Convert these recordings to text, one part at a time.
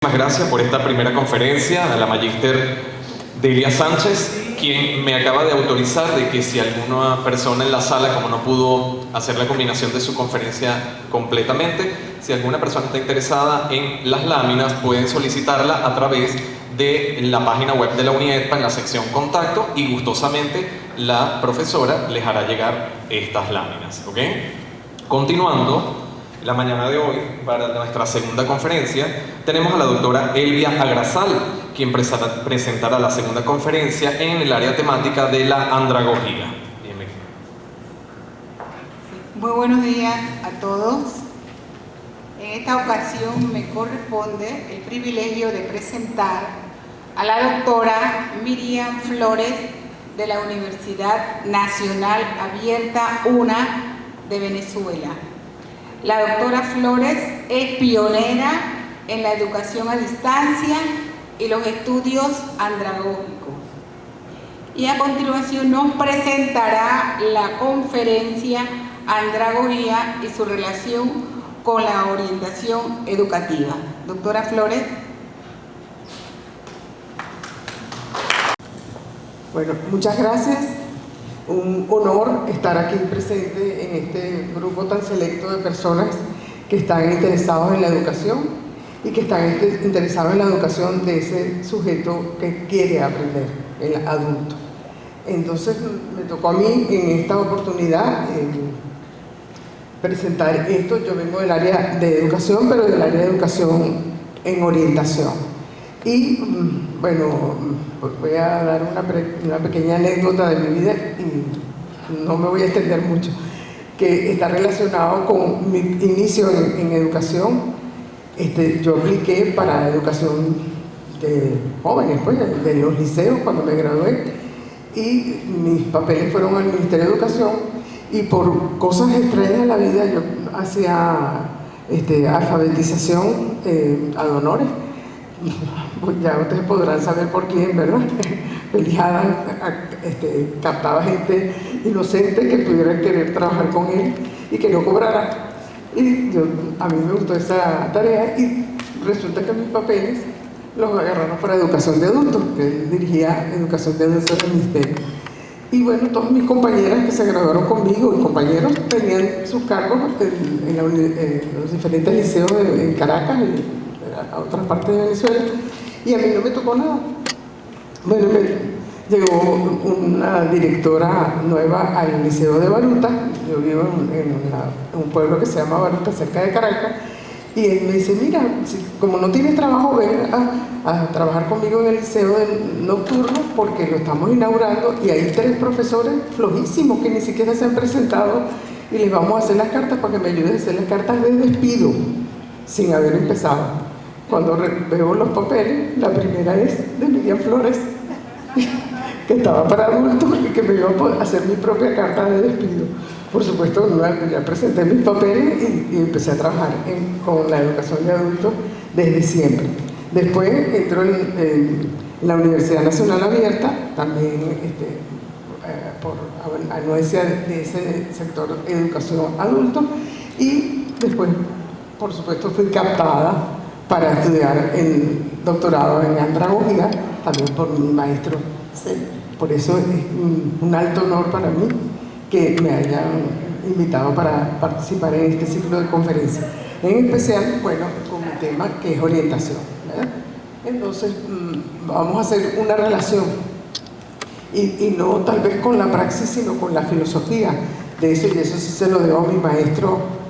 Muchas gracias por esta primera conferencia a la Magíster Delia Sánchez, quien me acaba de autorizar de que si alguna persona en la sala, como no pudo hacer la combinación de su conferencia completamente, si alguna persona está interesada en las láminas, pueden solicitarla a través de la página web de la UNIEDPA en la sección Contacto y gustosamente la profesora les hará llegar estas láminas, ¿ok? Continuando, la mañana de hoy, para nuestra segunda conferencia, tenemos a la doctora Elvia Agrasal, quien presentará la segunda conferencia en el área temática de la andragogía. Bienvenida. Muy buenos días a todos. En esta ocasión me corresponde el privilegio de presentar a la doctora Miriam Flores de la Universidad Nacional Abierta UNA de Venezuela. La doctora Flores es pionera en la educación a distancia y los estudios andragógicos. Y a continuación nos presentará la conferencia Andragogía y su relación con la orientación educativa. Doctora Flores. Bueno, muchas gracias. Un honor estar aquí presente en este grupo tan selecto de personas que están interesados en la educación y que están interesados en la educación de ese sujeto que quiere aprender, el adulto. Entonces me tocó a mí en esta oportunidad presentar esto. Yo vengo del área de educación, pero del área de educación en orientación. Y bueno, voy a dar una pequeña anécdota de mi vida y no me voy a extender mucho, que está relacionado con mi inicio en educación. Yo apliqué para educación de jóvenes, pues, de los liceos cuando me gradué, y mis papeles fueron al Ministerio de Educación, y por cosas extrañas de la vida yo hacía alfabetización ad honores. Pues ya ustedes podrán saber por quién, ¿verdad? Belijadan captaba gente inocente que pudiera querer trabajar con él y que no cobrara. Y a mí me gustó esa tarea y resulta que mis papeles los agarraron para educación de adultos, que él dirigía educación de adultos del ministerio. Y bueno, todas mis compañeras que se graduaron conmigo y compañeros tenían sus cargos en los diferentes liceos en Caracas y a otras partes de Venezuela, y a mí no me tocó nada. Bueno, llegó una directora nueva al Liceo de Baruta. Yo vivo en un pueblo que se llama Baruta, cerca de Caracas, y él me dice: mira, como no tienes trabajo, ven a trabajar conmigo en el liceo nocturno, porque lo estamos inaugurando y hay 3 profesores flojísimos que ni siquiera se han presentado y les vamos a hacer las cartas para que me ayuden a hacer las cartas de despido sin haber empezado. Cuando veo los papeles, la primera es de Miriam Flores, que estaba para adultos y que me iba a hacer mi propia carta de despido. Por supuesto, ya presenté mis papeles y empecé a trabajar con la educación de adultos desde siempre. Después entró en la Universidad Nacional Abierta, también por anuencia de ese sector de educación adulto, y después, por supuesto, fui captada para estudiar el doctorado en andragogía, también por mi maestro. Por eso es un alto honor para mí que me hayan invitado para participar en este ciclo de conferencias. En especial, bueno, con un tema que es orientación, ¿verdad? Entonces, vamos a hacer una relación, y no tal vez con la praxis, sino con la filosofía de eso, y eso sí se lo debo a mi maestro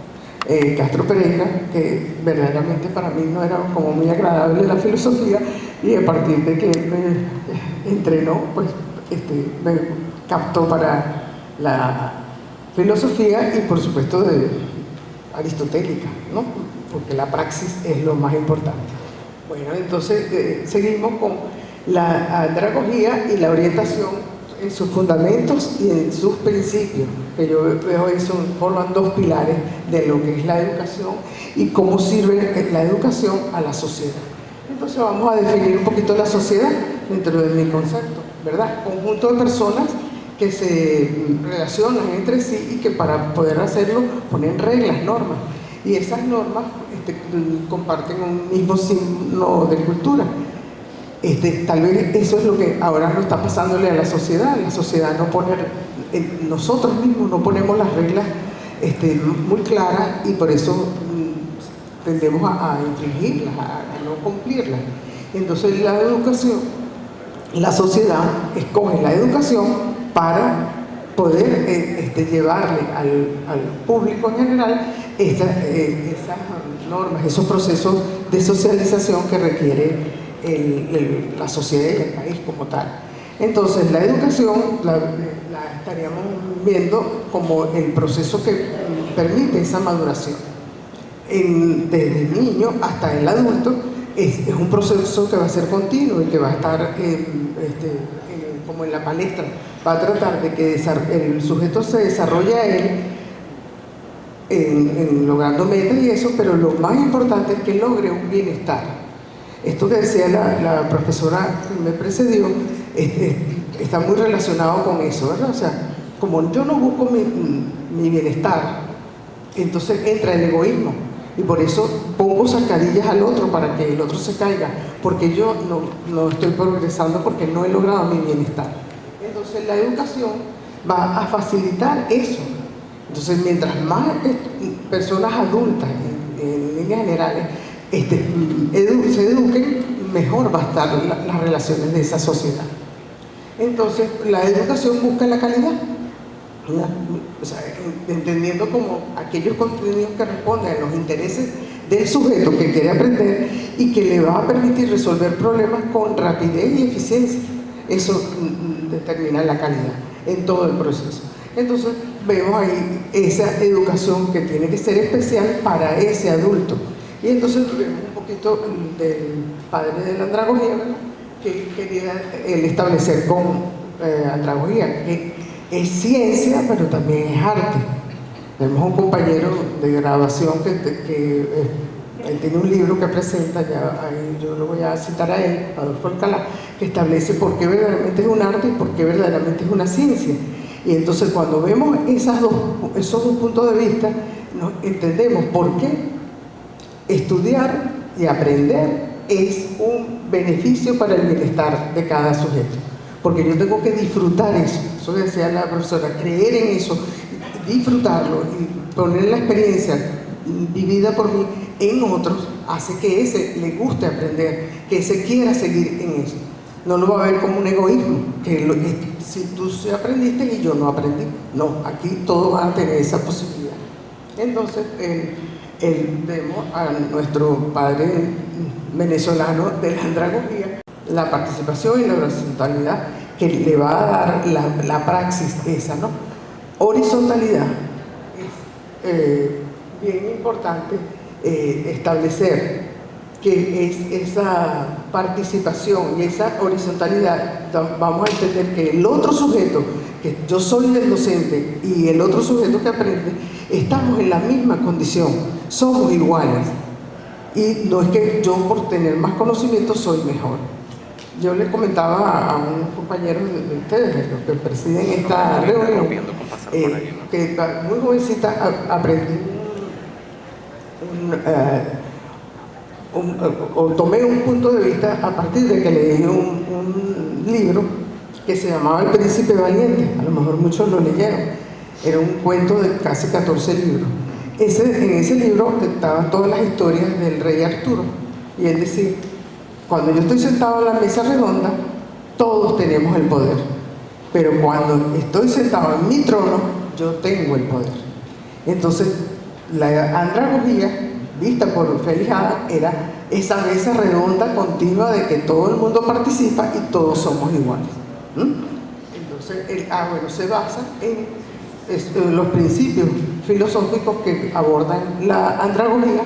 Castro Pereira, que verdaderamente para mí no era como muy agradable la filosofía, y a partir de que me entrenó, pues me captó para la filosofía y por supuesto de aristotélica, ¿no? Porque la praxis es lo más importante. Bueno, entonces seguimos con la andragogía y la orientación en sus fundamentos y en sus principios, que yo veo eso forman 2 pilares de lo que es la educación y cómo sirve la educación a la sociedad. Entonces vamos a definir un poquito la sociedad dentro de mi concepto, ¿verdad? Conjunto de personas que se relacionan entre sí y que para poder hacerlo ponen reglas, normas, y esas normas comparten un mismo signo de cultura. Tal vez eso es lo que ahora no está pasándole a la sociedad no pone, nosotros mismos no ponemos las reglas muy claras y por eso tendemos a infringirlas, a no cumplirlas. Entonces la educación, la sociedad escoge la educación para poder llevarle al público en general esas normas, esos procesos de socialización que requiere la sociedad y el país como tal. Entonces la educación la estaríamos viendo como el proceso que permite esa maduración. Desde el niño hasta el adulto es un proceso que va a ser continuo y que va a estar como en la palestra, va a tratar de que el sujeto se desarrolle a él en logrando metas y eso, pero lo más importante es que logre un bienestar. Esto que decía la profesora que me precedió está muy relacionado con eso, ¿verdad? O sea, como yo no busco mi bienestar, entonces entra el egoísmo y por eso pongo zancadillas al otro para que el otro se caiga, porque yo no estoy progresando porque no he logrado mi bienestar. Entonces la educación va a facilitar eso. Entonces mientras más personas adultas en líneas generales se eduquen, mejor va a estar las relaciones de esa sociedad. Entonces la educación busca la calidad, ¿no? O sea, entendiendo como aquellos contenidos que responden a los intereses del sujeto que quiere aprender y que le va a permitir resolver problemas con rapidez y eficiencia. Eso determina la calidad en todo el proceso. Entonces vemos ahí esa educación que tiene que ser especial para ese adulto. Y entonces vemos un poquito del padre de la andragogía, ¿verdad? Que quería él establecer con andragogía, que es ciencia, pero también es arte. Tenemos un compañero de graduación que él tiene un libro que presenta, yo lo voy a citar a él, Adolfo Alcalá, que establece por qué verdaderamente es un arte y por qué verdaderamente es una ciencia. Y entonces cuando vemos esos dos puntos de vista, nos entendemos por qué estudiar y aprender es un beneficio para el bienestar de cada sujeto, porque yo tengo que disfrutar eso que decía la profesora, creer en eso, disfrutarlo y poner la experiencia vivida por mí en otros, hace que ese le guste aprender, que ese quiera seguir en eso. No lo va a ver como un egoísmo, si tú sí aprendiste y yo no aprendí. No, aquí todos van a tener esa posibilidad. Entonces, vemos a nuestro padre venezolano de la andragogía, la participación y la horizontalidad que le va a dar la praxis esa, ¿no? Horizontalidad es bien importante establecer que es esa participación y esa horizontalidad. Vamos a entender que el otro sujeto, que yo soy el docente y el otro sujeto que aprende, estamos en la misma condición, somos iguales. Y no es que yo por tener más conocimiento soy mejor. Yo les comentaba a un compañero de ustedes, los que presiden esta reunión, que muy jovencita aprendí tomé un punto de vista a partir de que leí un libro que se llamaba El Príncipe Valiente. A lo mejor muchos lo leyeron. Era un cuento de casi 14 libros. En ese libro estaban todas las historias del rey Arturo. Y él decía, cuando yo estoy sentado en la mesa redonda, todos tenemos el poder. Pero cuando estoy sentado en mi trono, yo tengo el poder. Entonces, la andragogía vista por Félix Adam era esa mesa redonda continua de que todo el mundo participa y todos somos iguales. Entonces, se basa en los principios filosóficos que abordan la andragogía,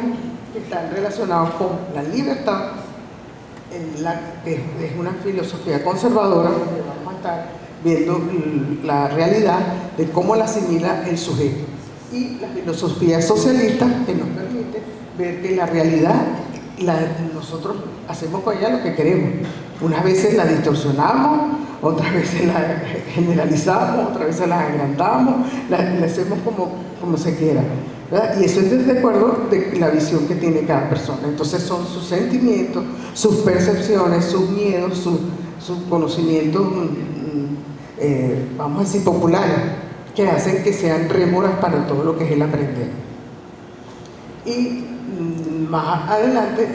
que están relacionados con la libertad, que es una filosofía conservadora, donde vamos a estar viendo la realidad de cómo la asimila el sujeto, y la filosofía socialista, que nos permite ver que la realidad, nosotros hacemos con ella lo que queremos. Unas veces la distorsionamos, otras veces la generalizamos, otras veces la agrandamos, la hacemos como se quiera. ¿verdad? Y eso es de acuerdo de la visión que tiene cada persona. Entonces son sus sentimientos, sus percepciones, sus miedos, sus conocimientos, vamos a decir, populares, que hacen que sean rémoras para todo lo que es el aprender. Y más adelante,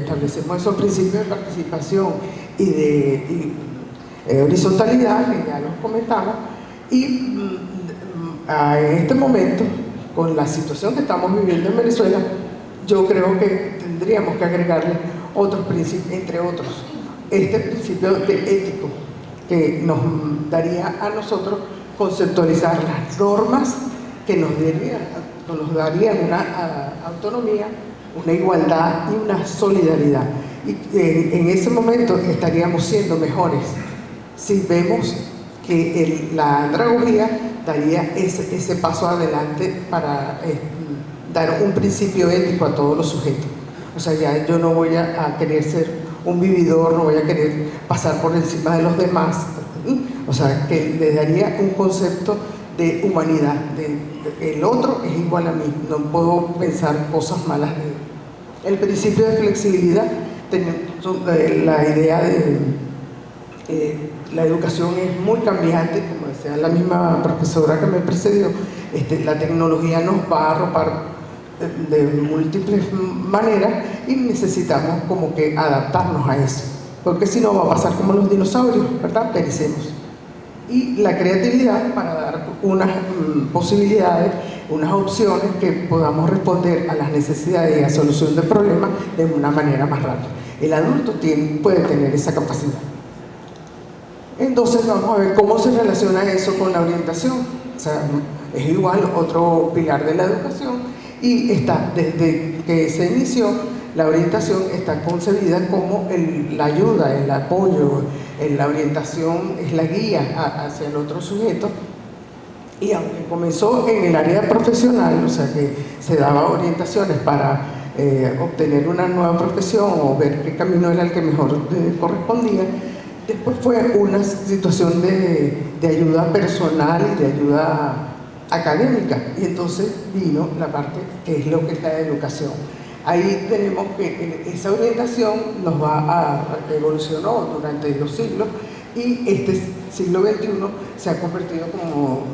establecemos esos principios de participación y de horizontalidad, que ya los comentamos, y en este momento, con la situación que estamos viviendo en Venezuela, yo creo que tendríamos que agregarle otros principios, entre otros, este principio de ético, que nos daría a nosotros conceptualizar las normas que nos darían una autonomía, una igualdad y una solidaridad. Y en ese momento estaríamos siendo mejores si vemos que la andragogía daría ese paso adelante para dar un principio ético a todos los sujetos. O sea, ya yo no voy a querer ser un vividor, no voy a querer pasar por encima de los demás. O sea, que le daría un concepto de humanidad, el otro es igual a mí, no puedo pensar cosas malas de él. El principio de flexibilidad, la idea de la educación es muy cambiante, como decía la misma profesora que me precedió, la tecnología nos va a arropar de múltiples maneras y necesitamos como que adaptarnos a eso, porque si no va a pasar como los dinosaurios, ¿verdad? Perecemos. Y la creatividad para dar unas posibilidades, unas opciones que podamos responder a las necesidades y a la solución de problemas de una manera más rápida. El adulto puede tener esa capacidad. Entonces vamos a ver cómo se relaciona eso con la orientación. O sea, es igual otro pilar de la educación y está, desde que se inició, la orientación está concebida como la ayuda, el apoyo, la orientación es la guía hacia el otro sujeto. Y aunque comenzó en el área profesional, o sea que se daba orientaciones para obtener una nueva profesión o ver qué camino era el que mejor correspondía, después fue una situación de ayuda personal y de ayuda académica, y entonces vino la parte que es lo que es la educación. Ahí tenemos que esa orientación nos evolucionó durante los siglos, y este siglo XXI se ha convertido, como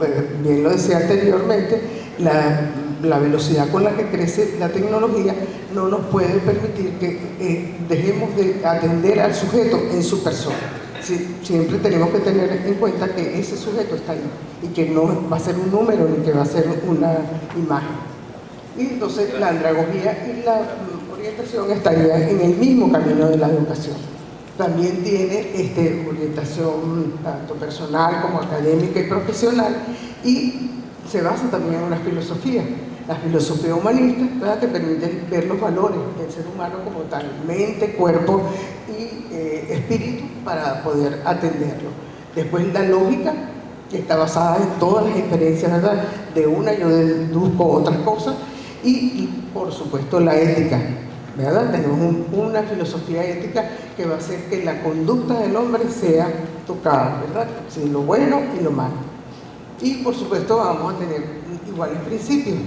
bien lo decía anteriormente, la velocidad con la que crece la tecnología no nos puede permitir que dejemos de atender al sujeto en su persona. Siempre tenemos que tener en cuenta que ese sujeto está ahí y que no va a ser un número ni que va a ser una imagen. Y entonces la andragogía y la orientación estarían en el mismo camino de la educación. También tiene orientación tanto personal como académica y profesional, y se basa también en una filosofía, la filosofía humanista, ¿verdad?, que permite ver los valores del ser humano como tal, mente, cuerpo y espíritu, para poder atenderlo. Después la lógica, que está basada en todas las experiencias, ¿verdad? De una yo deduzco otras cosas, y por supuesto la ética, ¿verdad? Tenemos una filosofía ética que va a hacer que la conducta del hombre sea tocada, ¿verdad? Sí, lo bueno y lo malo. Y por supuesto vamos a tener iguales principios.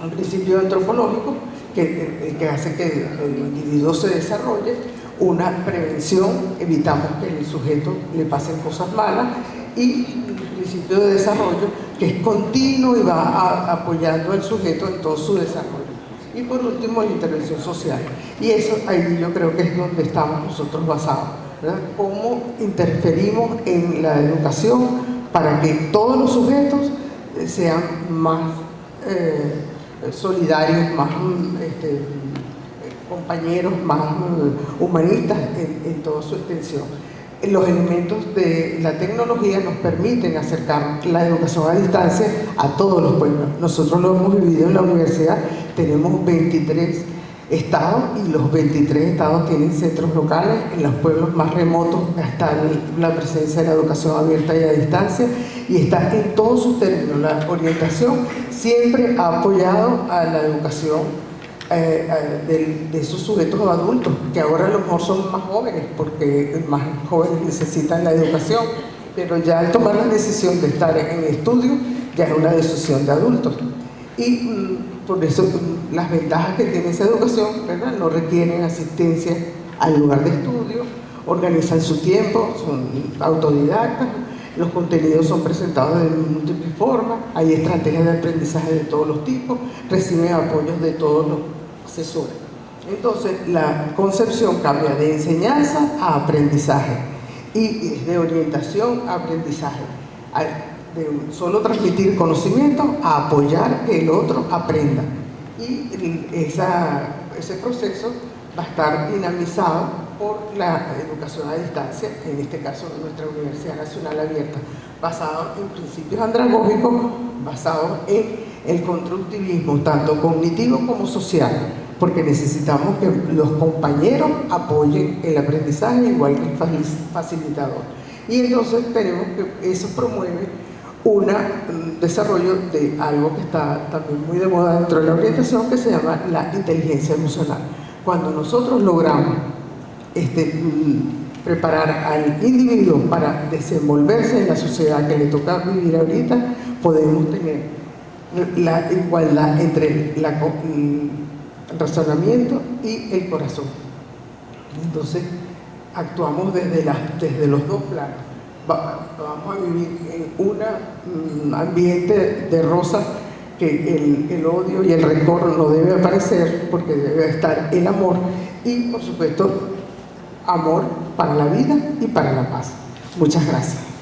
Un principio antropológico que hace que el individuo se desarrolle, una prevención, evitamos que el sujeto le pasen cosas malas, y el principio de desarrollo, que es continuo y va apoyando al sujeto en todo su desarrollo. Y por último, la intervención social. Y eso ahí yo creo que es donde estamos nosotros basados, ¿verdad? Cómo interferimos en la educación para que todos los sujetos sean más solidarios, más compañeros, más humanistas en toda su extensión. Los elementos de la tecnología nos permiten acercar la educación a distancia a todos los pueblos. Nosotros lo hemos vivido en la universidad, tenemos 23 estados, y los 23 estados tienen centros locales. En los pueblos más remotos está la presencia de la educación abierta y a distancia, y está en todos sus términos. La orientación siempre ha apoyado a la educación de esos sujetos adultos, que ahora a lo mejor son más jóvenes, porque más jóvenes necesitan la educación, pero ya al tomar la decisión de estar en estudio, ya es una decisión de adultos. Y por eso las ventajas que tiene esa educación, ¿verdad? No requieren asistencia al lugar de estudio, organizan su tiempo, son autodidactas, los contenidos son presentados de múltiples formas, hay estrategias de aprendizaje de todos los tipos, reciben apoyos de todos los asesores. Entonces, la concepción cambia de enseñanza a aprendizaje y de orientación a aprendizaje. De solo transmitir conocimiento a apoyar que el otro aprenda. Y ese proceso va a estar dinamizado por la educación a distancia, en este caso nuestra Universidad Nacional Abierta, basado en principios andragógicos, basado en el constructivismo, tanto cognitivo como social, porque necesitamos que los compañeros apoyen el aprendizaje igual que el facilitador. Y entonces tenemos que eso promueve un desarrollo de algo que está también muy de moda dentro de la orientación, que se llama la inteligencia emocional. Cuando nosotros logramos preparar al individuo para desenvolverse en la sociedad que le toca vivir ahorita, podemos tener la igualdad entre el razonamiento y el corazón. Entonces, actuamos desde los dos planos. Vamos a vivir en un ambiente de rosa, que el odio y el rencor no debe aparecer, porque debe estar el amor y, por supuesto, amor para la vida y para la paz. Muchas gracias.